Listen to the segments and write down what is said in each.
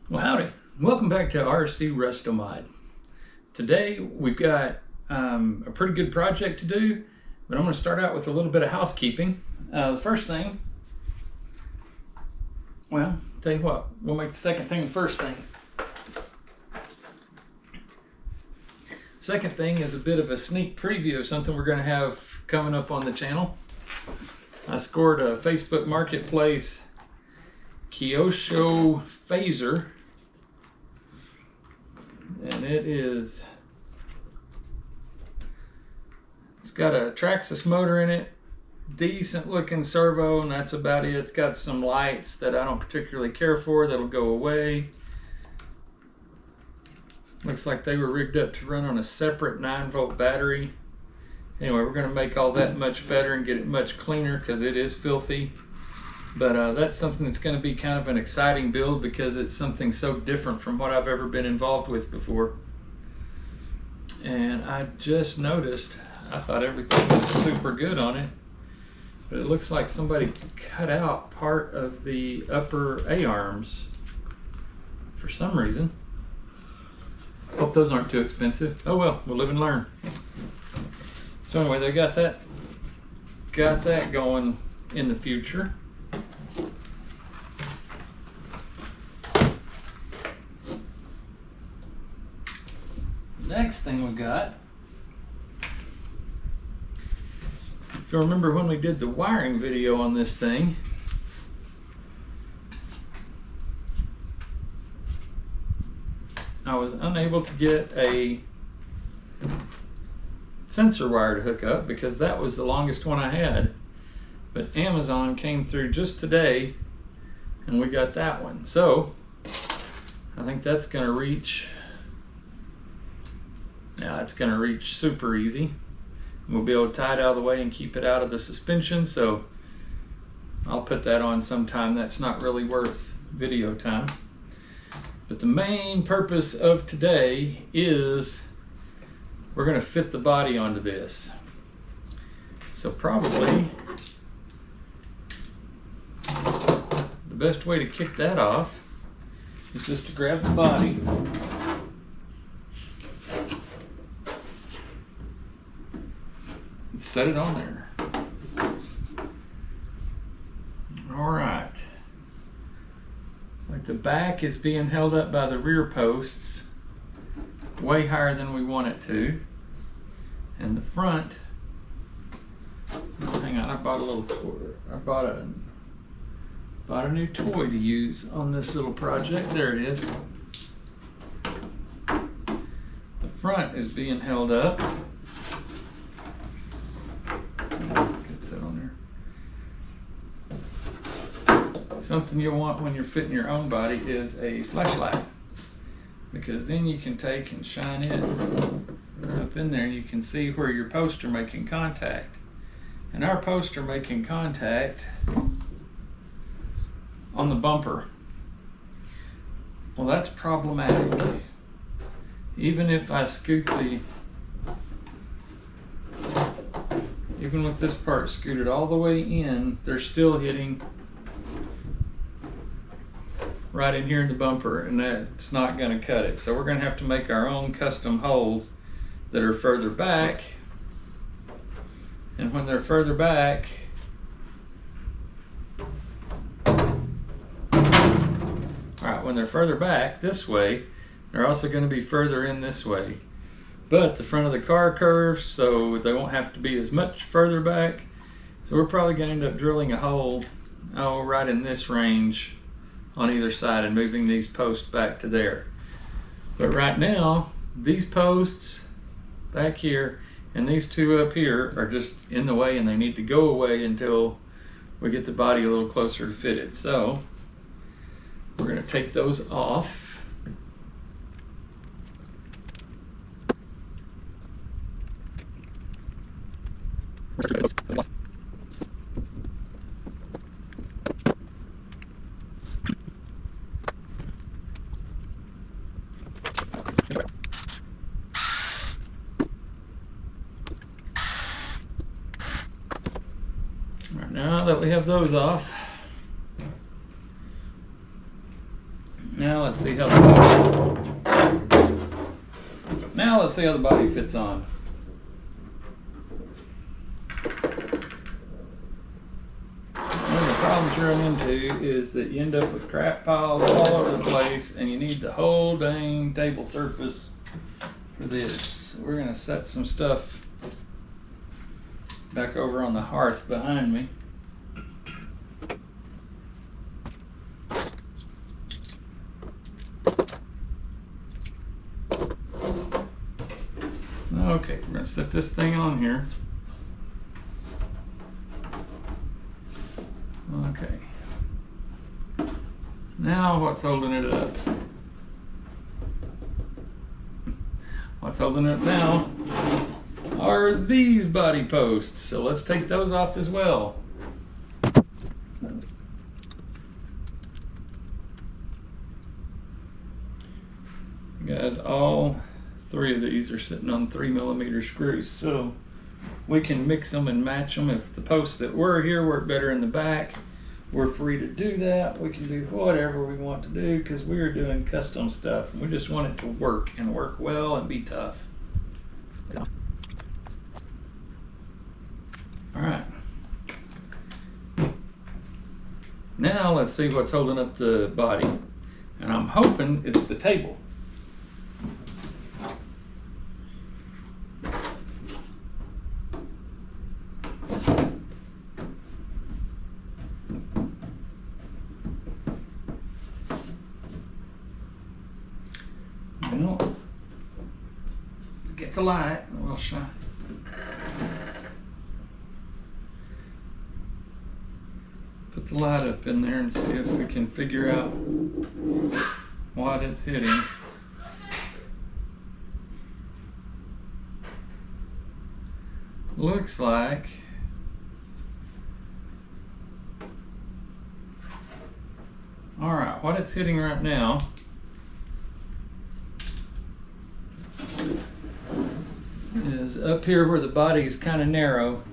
Well, howdy. Welcome back to RC Restomod. Today we've got a pretty good project to do, but I'm going to start out with a little bit of housekeeping. The first thing, well, tell you what, we'll make the second thing the first thing. Second thing is a bit of a sneak preview of something we're going to have coming up on the channel. I scored a Facebook Marketplace Kyosho phaser. And it's got a Traxxas motor in it, decent looking servo, and that's about it. It's got some lights that I don't particularly care for that'll go away. Looks like they were rigged up to run on a separate 9-volt battery. Anyway, we're going to make all that much better and get it much cleaner because it is filthy. But that's something that's going to be kind of an exciting build because it's something so different from what I've ever been involved with before. And I just noticed, I thought everything was super good on it, but it looks like somebody cut out part of the upper A-arms for some reason. Hope those aren't too expensive. Oh well, we'll live and learn. So anyway, they got that going in the future. Next thing we got, if you remember when we did the wiring video on this thing, I was unable to get a sensor wire to hook up because that was the longest one I had. But Amazon came through just today and we got that one. So I think that's going to reach, now it's going to reach super easy. We'll be able to tie it out of the way and keep it out of the suspension. So I'll put that on sometime. That's not really worth video time. But the main purpose of today is we're going to fit the body onto this. So probably the best way to kick that off is just to grab the body and set it on there. All right. Like the back is being held up by the rear posts way higher than we want it to. And the front, hang on, I bought a little toy. I bought a new toy to use on this little project. There it is. The front is being held up. Sit on there. Something you'll want when you're fitting your own body is a flashlight, because then you can take and shine it up in there and you can see where your posts are making contact. And our posts are making contact on the bumper. Well, that's problematic. Even if I scoot even with this part scooted all the way in, they're still hitting right in here in the bumper, and that's not going to cut it. So we're going to have to make our own custom holes that are further back. And when they're further back, when they're further back this way, they're also going to be further in this way. But the front of the car curves, so they won't have to be as much further back. So we're probably going to end up drilling a hole, right in this range on either side and moving these posts back to there. But right now, these posts back here and these two up here are just in the way, and they need to go away until we get the body a little closer to fit it. So we're going to take those off. Now that we have those off, now Now let's see how the body fits on. One of the problems you run into is that you end up with crap piles all over the place, and you need the whole dang table surface for this. We're going to set some stuff back over on the hearth behind me. Okay, we're going to set this thing on here. Okay. Now what's holding it up? What's holding it up now are these body posts. So let's take those off as well. Guys, all three of these are sitting on 3mm screws, so we can mix them and match them. If the posts that were here work better in the back, we're free to do that. We can do whatever we want to do because we're doing custom stuff. We just want it to work and work well and be tough. All right. Now let's see what's holding up the body. And I'm hoping it's the table. Well, let's get the light. We'll shine. Put the light up in there and see if we can figure out what it's hitting. Looks like all right, what it's hitting right now is up here where the body is kind of narrow.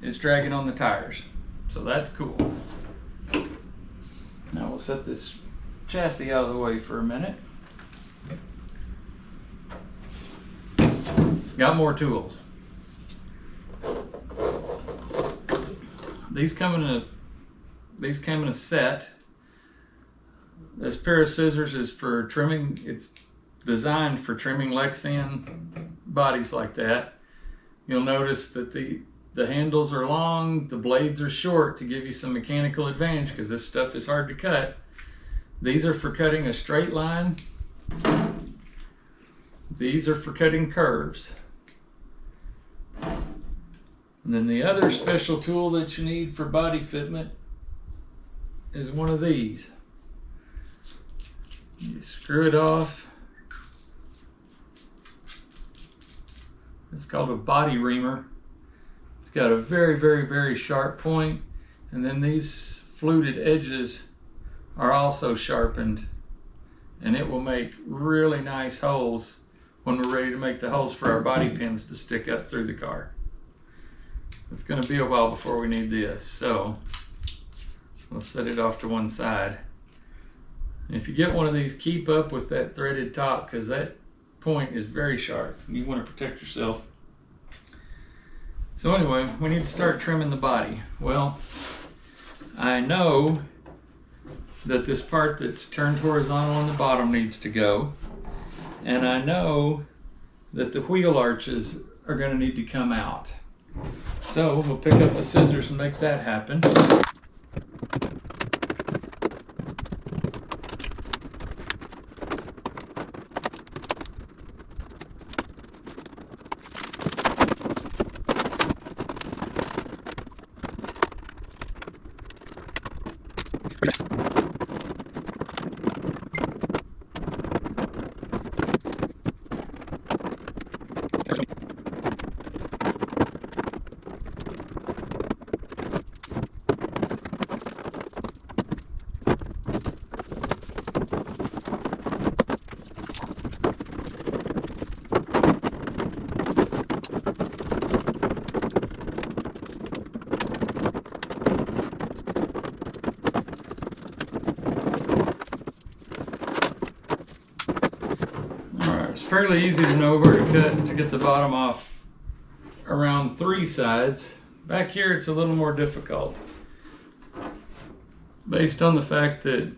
It's dragging on the tires, so that's cool. Now we'll set this chassis out of the way for a minute. Got more tools. These come in a set. This pair of scissors is for trimming. It's designed for trimming Lexan bodies like that. You'll notice that the handles are long, the blades are short to give you some mechanical advantage because this stuff is hard to cut. These are for cutting a straight line. These are for cutting curves. And then the other special tool that you need for body fitment is one of these. You screw it off. It's called a body reamer. It's got a very, very, very sharp point, and then these fluted edges are also sharpened, and it will make really nice holes when we're ready to make the holes for our body pins to stick up through the car. It's going to be a while before we need this, so let's set it off to one side. And if you get one of these, keep up with that threaded top because that point is very sharp. You want to protect yourself. So anyway, we need to start trimming the body. Well, I know that this part that's turned horizontal on the bottom needs to go, and I know that the wheel arches are going to need to come out. So we'll pick up the scissors and make that happen. fairly easy to know where to cut to get the bottom off around 3 sides. Back here it's a little more difficult based on the fact that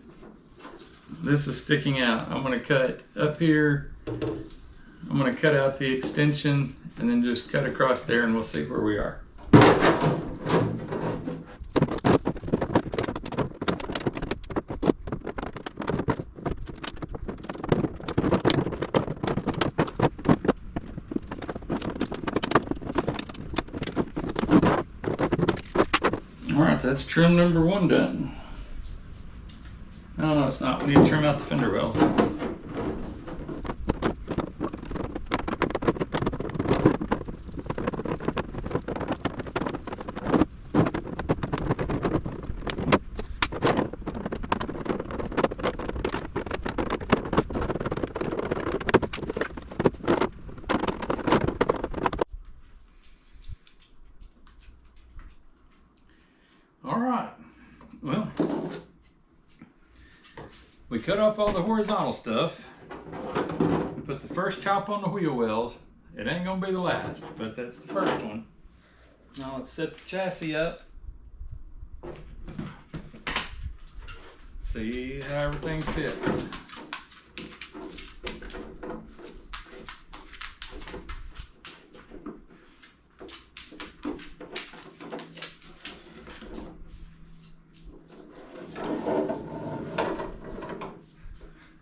this is sticking out. I'm going to cut up here, I'm going to cut out the extension and then just cut across there and we'll see where we are. Alright, that's trim number 1 done. No, it's not. We need to trim out the fender wells. Alright, well, we cut off all the horizontal stuff. We put the first chop on the wheel wells. It ain't gonna be the last, but that's the first one. Now let's set the chassis up. See how everything fits.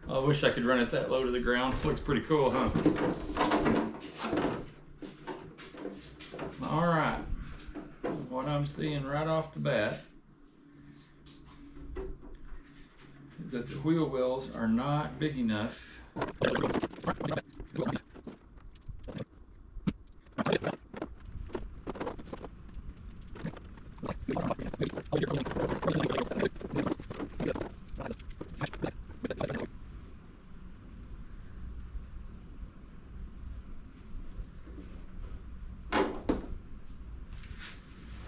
I wish I could run it that low to the ground. Looks pretty cool, huh? All right. What I'm seeing right off the bat is that the wheel wells are not big enough.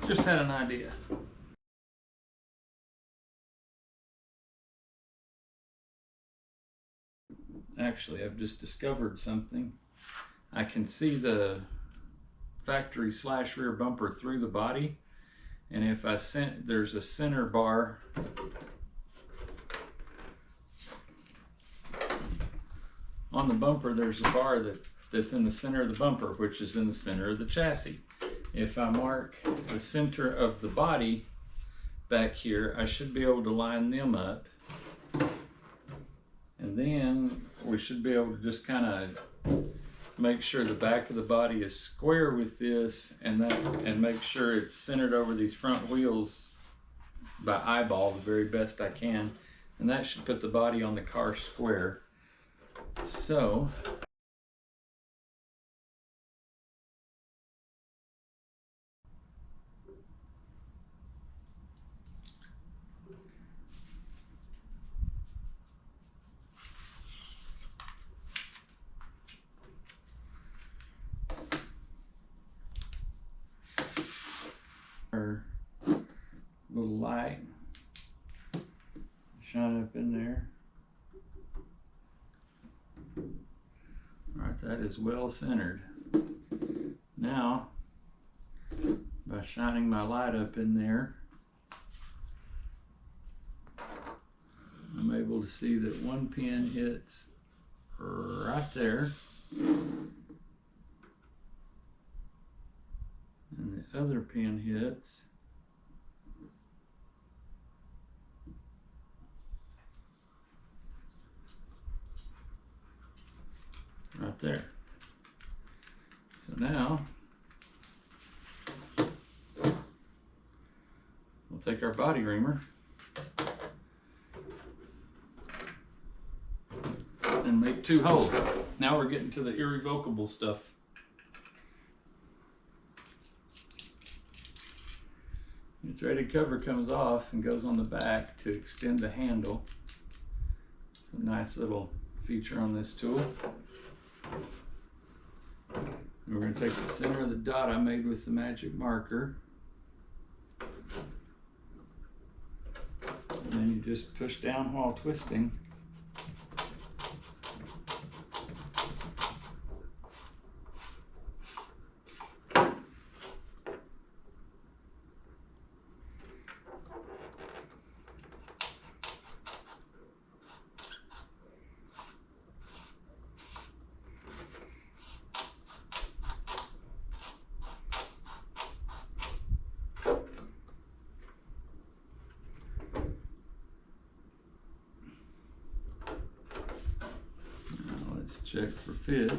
Just had an idea. Actually, I've just discovered something. I can see the factory / rear bumper through the body, and if there's a center bar on the bumper. There's a bar that's in the center of the bumper, which is in the center of the chassis. If I mark the center of the body back here, I should be able to line them up. And then we should be able to just kind of make sure the back of the body is square with this, and make sure it's centered over these front wheels by eyeball the very best I can. And that should put the body on the car square. So our little light shine up in there. All right, that is well centered. Now, by shining my light up in there, I'm able to see that one pin hits right there, and the other pin hits right there. So now we'll take our body reamer and make 2 holes. Now we're getting to the irrevocable stuff. The threaded cover comes off and goes on the back to extend the handle. It's a nice little feature on this tool. And we're going to take the center of the dot I made with the magic marker, and then you just push down while twisting. check for fit.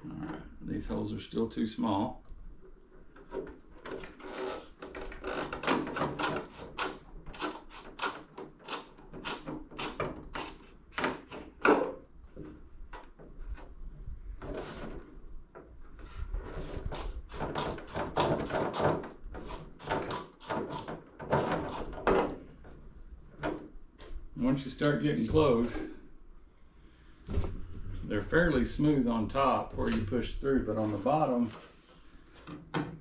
Alright, these holes are still too small. Once you start getting close, they're fairly smooth on top where you push through, but on the bottom,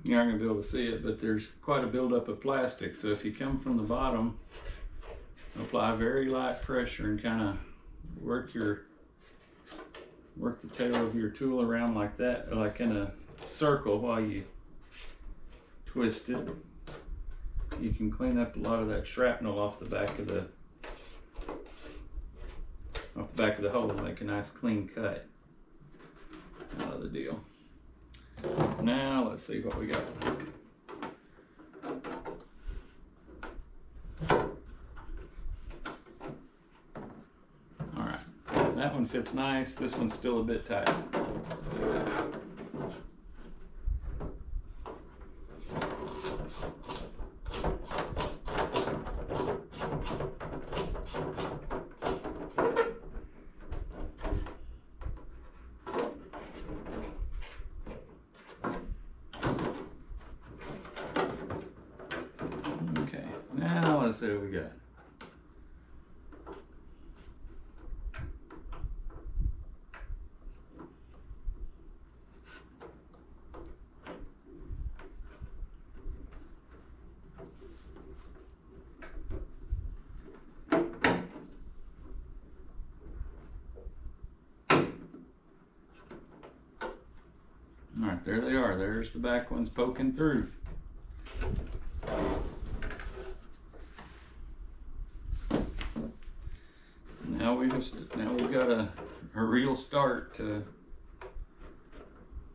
you're not going to be able to see it, but there's quite a buildup of plastic. So if you come from the bottom, apply very light pressure and kind of work the tail of your tool around like that, like in a circle while you twist it. You can clean up a lot of that shrapnel off the back of the hole and make a nice clean cut out of the deal. Now let's see what we got. All right, that one fits nice. This one's still a bit tight. Now let's see what we got. All right, there they are. There's the back ones poking through. Now we've got a real start to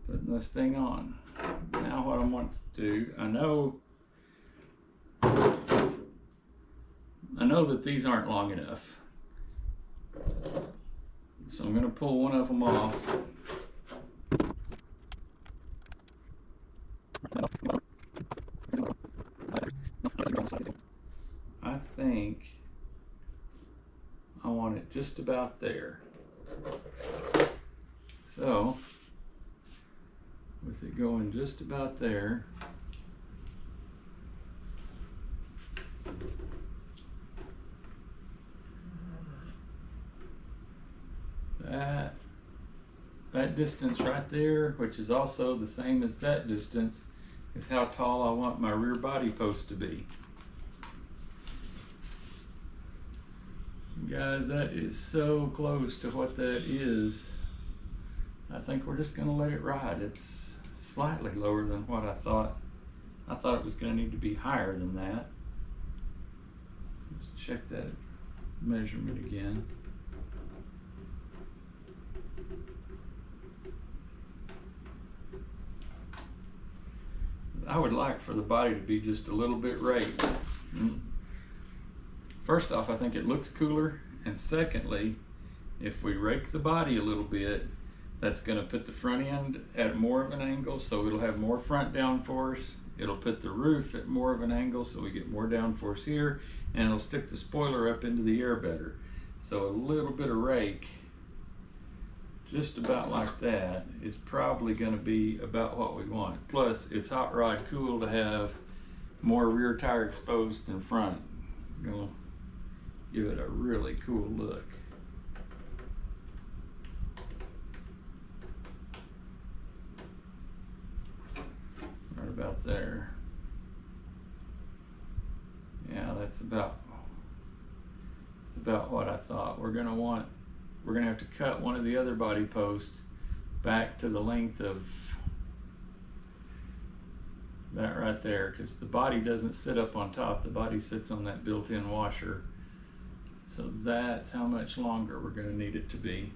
putting this thing on. Now what I want to do, I know that these aren't long enough, so I'm going to pull one of them off. I think I want it just about there. So, with it going just about there, that distance right there, which is also the same as that distance, is how tall I want my rear body post to be. Guys, that is so close to what that is. I think we're just going to let it ride. It's slightly lower than what I thought. I thought it was going to need to be higher than that. Let's check that measurement again. I would like for the body to be just a little bit raked. First off, I think it looks cooler, and secondly, if we rake the body a little bit, that's going to put the front end at more of an angle, so it'll have more front downforce. It'll put the roof at more of an angle, so we get more downforce here, and it'll stick the spoiler up into the air better. So a little bit of rake, just about like that, is probably going to be about what we want. Plus, it's hot rod cool to have more rear tire exposed than front. Gonna give it a really cool look. Right about there. Yeah, that's about what I thought. We're gonna have to cut one of the other body posts back to the length of that right there, because the body doesn't sit up on top, the body sits on that built-in washer. So that's how much longer we're going to need it to be.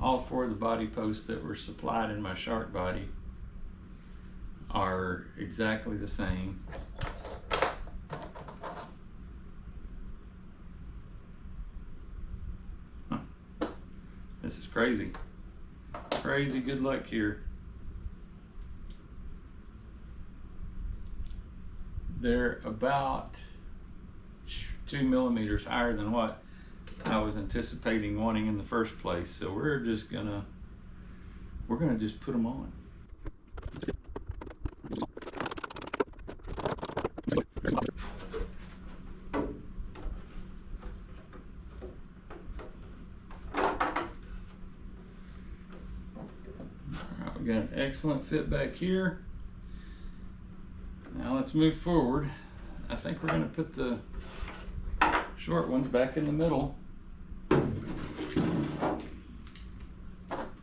all 4 of the body posts that were supplied in my shark body are exactly the same. Huh. This is crazy. Crazy good luck here. They're about 2 millimeters higher than what I was anticipating wanting in the first place. So we're gonna just put them on. Alright, we got an excellent fit back here. Now let's move forward. I think we're gonna put the short ones back in the middle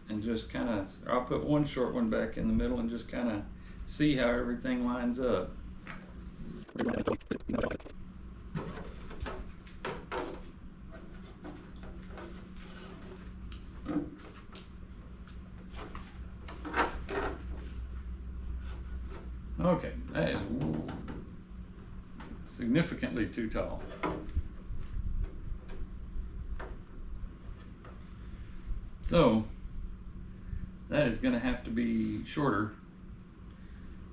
and just kind of, I'll put one short one back in the middle and just kind of see how everything lines up. Okay, that is significantly too tall. So that is going to have to be shorter,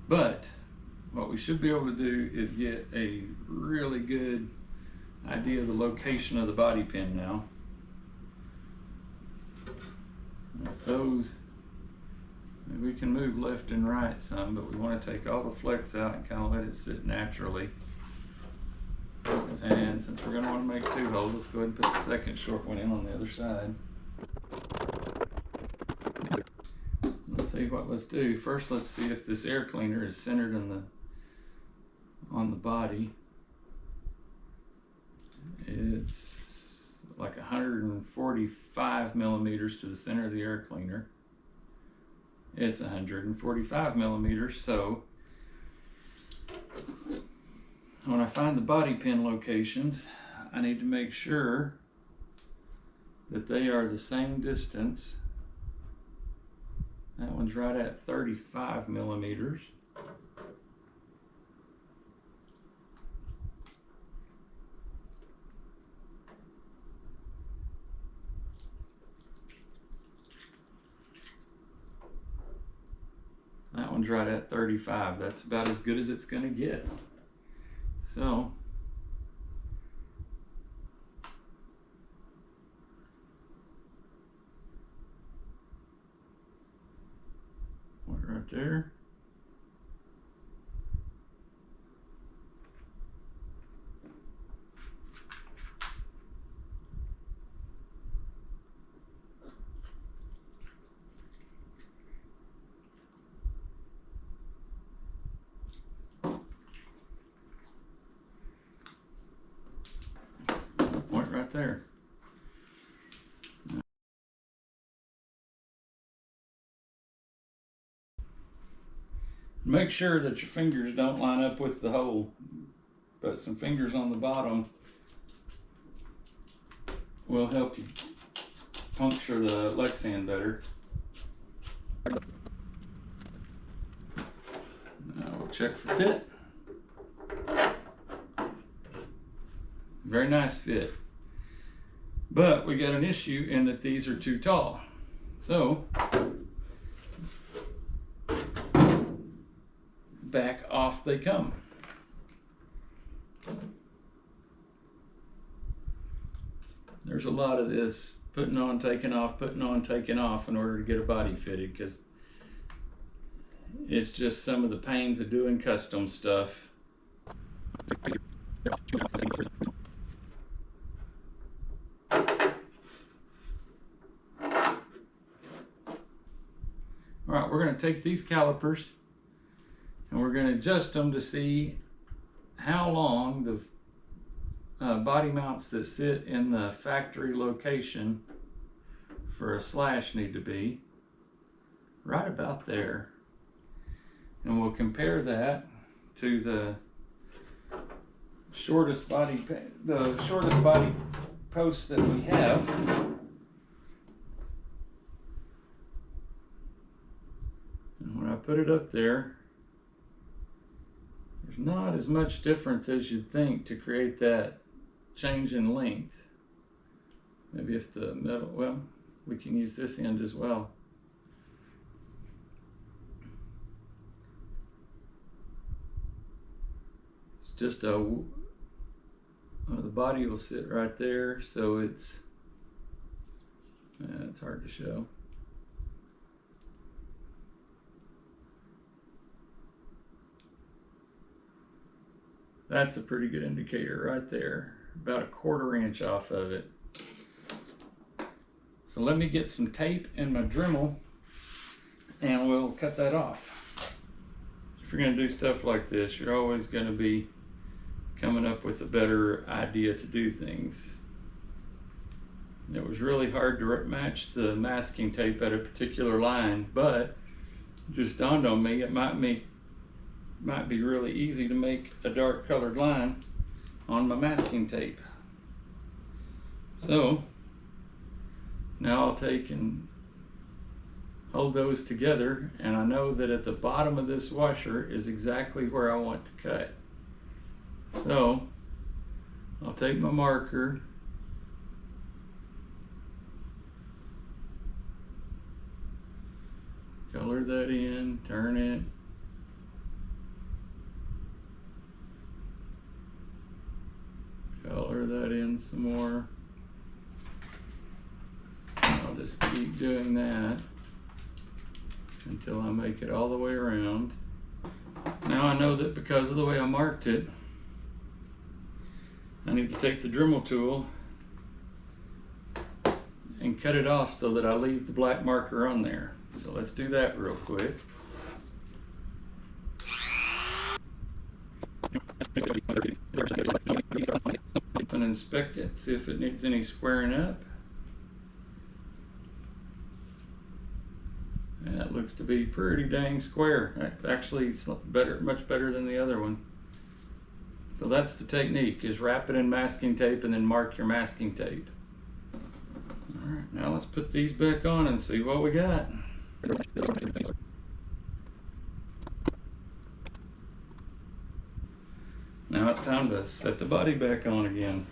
but what we should be able to do is get a really good idea of the location of the body pin now. With those, we can move left and right some, but we want to take all the flex out and kind of let it sit naturally. And since we're going to want to make 2 holes, let's go ahead and put the second short one in on the other side. I'll tell you what, let's do. First, let's see if this air cleaner is centered on the body. It's like 145 millimeters to the center of the air cleaner. It's 145 millimeters, so when I find the body pin locations, I need to make sure that they are the same distance. That one's right at 35 millimeters. That one's right at 35. That's about as good as it's going to get. So right there. Point right there. Make sure that your fingers don't line up with the hole. Put some fingers on the bottom will help you puncture the Lexan better. Now we'll check for fit. Very nice fit. But we got an issue in that these are too tall. So back off they come. There's a lot of this putting on, taking off, putting on, taking off in order to get a body fitted, because it's just some of the pains of doing custom stuff. All right, we're going to take these calipers and we're going to adjust them to see how long the body mounts that sit in the factory location for a slash need to be. Right about there. And we'll compare that to the shortest body post that we have. put it up there, there's not as much difference as you'd think to create that change in length. Maybe if the metal, well, we can use this end as well. It's just the body will sit right there, so it's hard to show. That's a pretty good indicator right there, about a 1/4 inch off of it. So let me get some tape and my Dremel and we'll cut that off. If you're going to do stuff like this, you're always going to be coming up with a better idea to do things. It was really hard to match the masking tape at a particular line, but it just dawned on me it might be really easy to make a dark colored line on my masking tape. So now I'll take and hold those together, and I know that at the bottom of this washer is exactly where I want to cut. So I'll take my marker, color that in, turn it, color that in some more. I'll just keep doing that until I make it all the way around. Now I know that because of the way I marked it, I need to take the Dremel tool and cut it off so that I leave the black marker on there. So let's do that real quick. And inspect it, see if it needs any squaring up. And that looks to be pretty dang square. Actually, it's better, much better than the other one. So that's the technique, is wrap it in masking tape and then mark your masking tape. All right, now let's put these back on and see what we got. Now it's time to set the body back on again.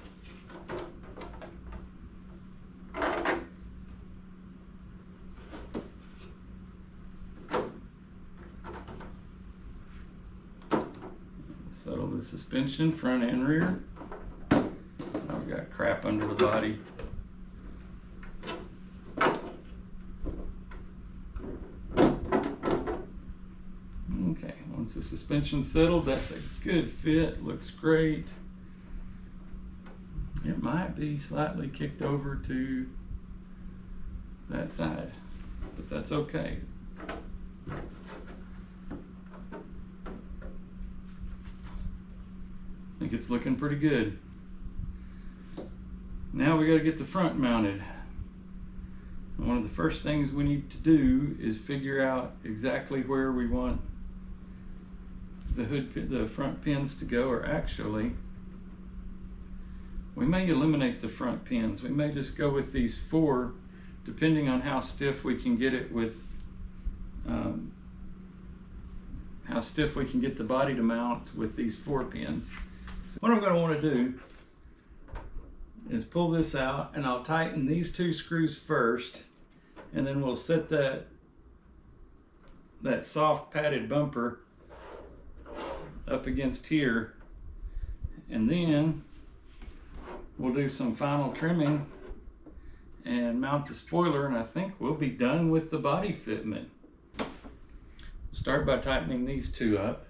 Settle the suspension, front and rear. I've got crap under the body. Okay, once the suspension's settled, that's a good fit, looks great. It might be slightly kicked over to that side, but that's okay. I think it's looking pretty good. Now we got to get the front mounted. One of the first things we need to do is figure out exactly where we want the front pins to go, or actually, we may eliminate the front pins. We may just go with these 4, depending on how stiff we can get it with, how stiff we can get the body to mount with these 4 pins. So what I'm going to want to do is pull this out, and I'll tighten these 2 screws first, and then we'll set that soft padded bumper up against here, and then we'll do some final trimming and mount the spoiler, and I think we'll be done with the body fitment. We'll start by tightening these 2 up.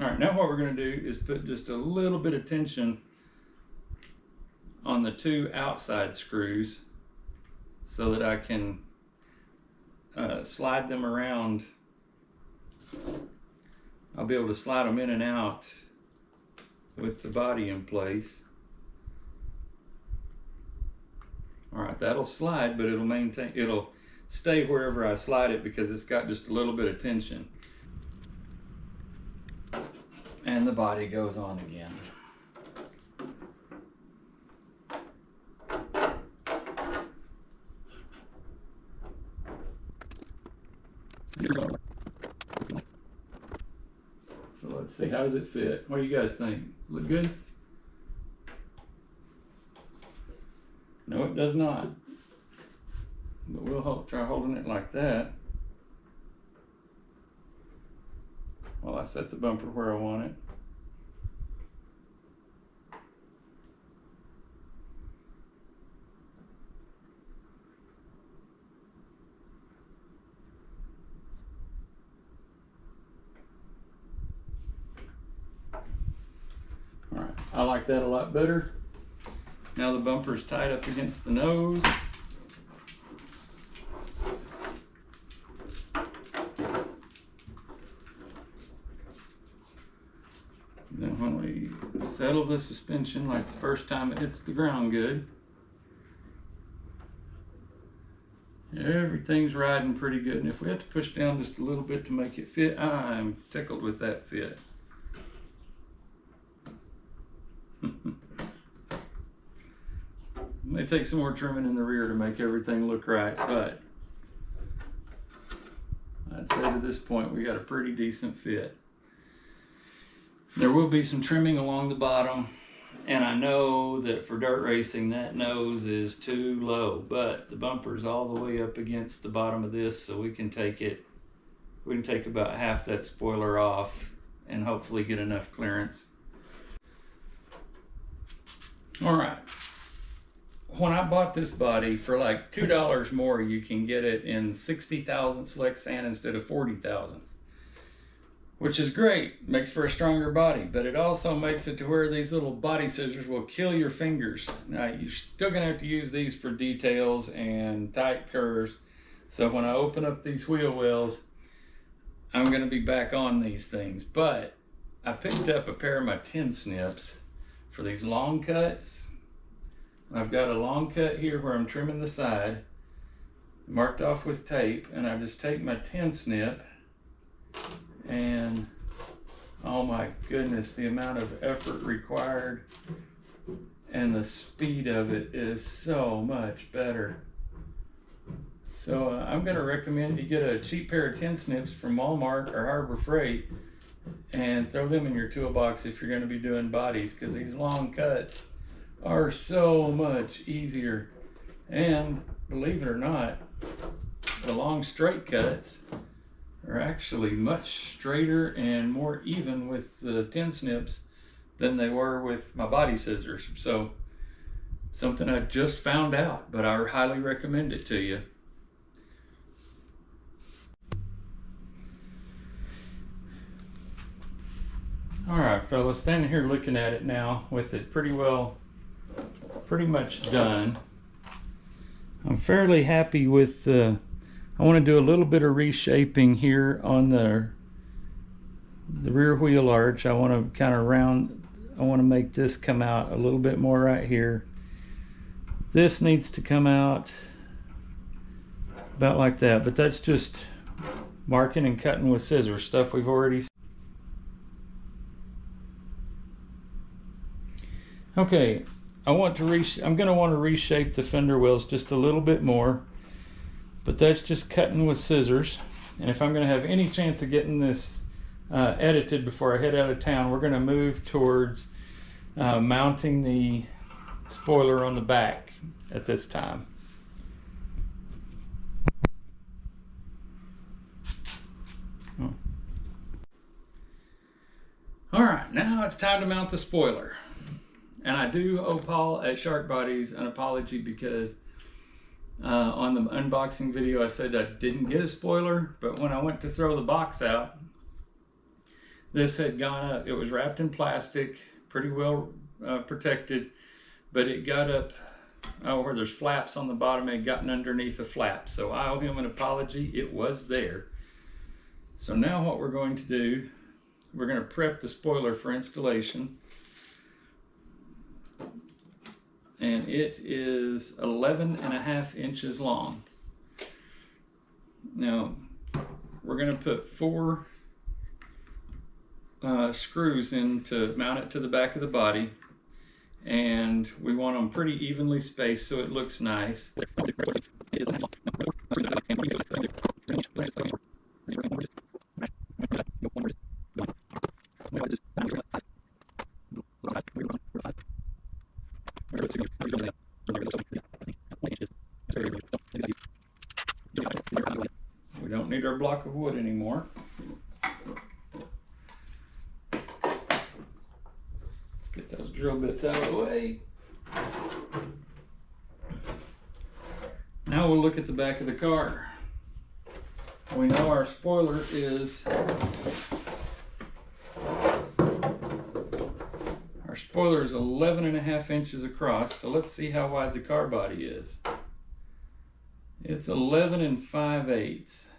All right, now what we're going to do is put just a little bit of tension on the 2 outside screws so that I can slide them around. I'll be able to slide them in and out with the body in place. All right, that'll slide, but it'll stay wherever I slide it because it's got just a little bit of tension. And the body goes on again. So let's see, how does it fit? What do you guys think? Look good? No, it does not. But we'll try holding it like that while I set the bumper where I want it. All right, I like that a lot better. Now the bumper is tied up against the nose. Then when we settle the suspension, like the first time it hits the ground good, everything's riding pretty good. And if we have to push down just a little bit to make it fit, I'm tickled with that fit. May take some more trimming in the rear to make everything look right, but I'd say to this point we got a pretty decent fit. There will be some trimming along the bottom, and I know that for dirt racing that nose is too low, but the bumper's all the way up against the bottom of this, so we can take about half that spoiler off and hopefully get enough clearance. All right. When I bought this body for like $2 more, you can get it in 60 thousandths Lexan instead of 40 thousandths, which is great. Makes for a stronger body, but it also makes it to where these little body scissors will kill your fingers. Now you're still gonna have to use these for details and tight curves. So when I open up these wheel wells, I'm gonna be back on these things. But I picked up a pair of my 10 snips for these long cuts. I've got a long cut here where I'm trimming the side, marked off with tape, and I just take my 10 snip and oh my goodness, the amount of effort required and the speed of it is so much better. So I'm going to recommend you get a cheap pair of 10 snips from Walmart or Harbor Freight and throw them in your toolbox if you're going to be doing bodies, because these long cuts are so much easier. And believe it or not, the long straight cuts are actually much straighter and more even with the 10 snips than they were with my body scissors. So something I just found out, but I highly recommend it to you. All right, fellas, standing here looking at it now with it pretty much done. I'm fairly happy with I want to do a little bit of reshaping here on the rear wheel arch. I want to kind of I want to make this come out a little bit more right here. This needs to come out about like that, but that's just marking and cutting with scissors, stuff we've already seen. Okay, I'm going to want to reshape the fender wells just a little bit more, but that's just cutting with scissors. And if I'm going to have any chance of getting this edited before I head out of town, we're going to move towards mounting the spoiler on the back at this time. Oh. All right, now it's time to mount the spoiler. And I do owe Paul at Shark Bodies an apology because on the unboxing video I said I didn't get a spoiler, but when I went to throw the box out, this had gone up. It was wrapped in plastic, pretty well protected, but it got up where there's flaps on the bottom. It had gotten underneath the flaps, so I owe him an apology. It was there. So now what we're going to do, we're going to prep the spoiler for installation. And it is 11.5 inches long. Now, we're going to put 4 screws in to mount it to the back of the body, and we want them pretty evenly spaced so it looks nice. We don't need our block of wood anymore. Let's get those drill bits out of the way. Now we'll look at the back of the car. We know our spoiler is 11.5 inches across, so let's see how wide the car body is. It's 11 5/8.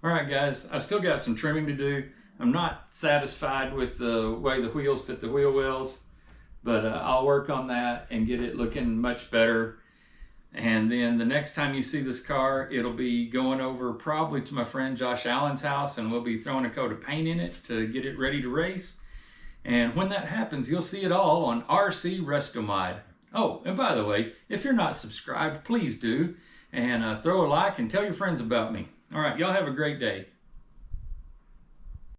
All right, guys, I still got some trimming to do. I'm not satisfied with the way the wheels fit the wheel wells, but I'll work on that and get it looking much better. And then the next time you see this car, it'll be going over probably to my friend Josh Allen's house, and we'll be throwing a coat of paint in it to get it ready to race. And when that happens, you'll see it all on RC Restomod. Oh, and by the way, if you're not subscribed, please do. And throw a like and tell your friends about me. All right, y'all have a great day.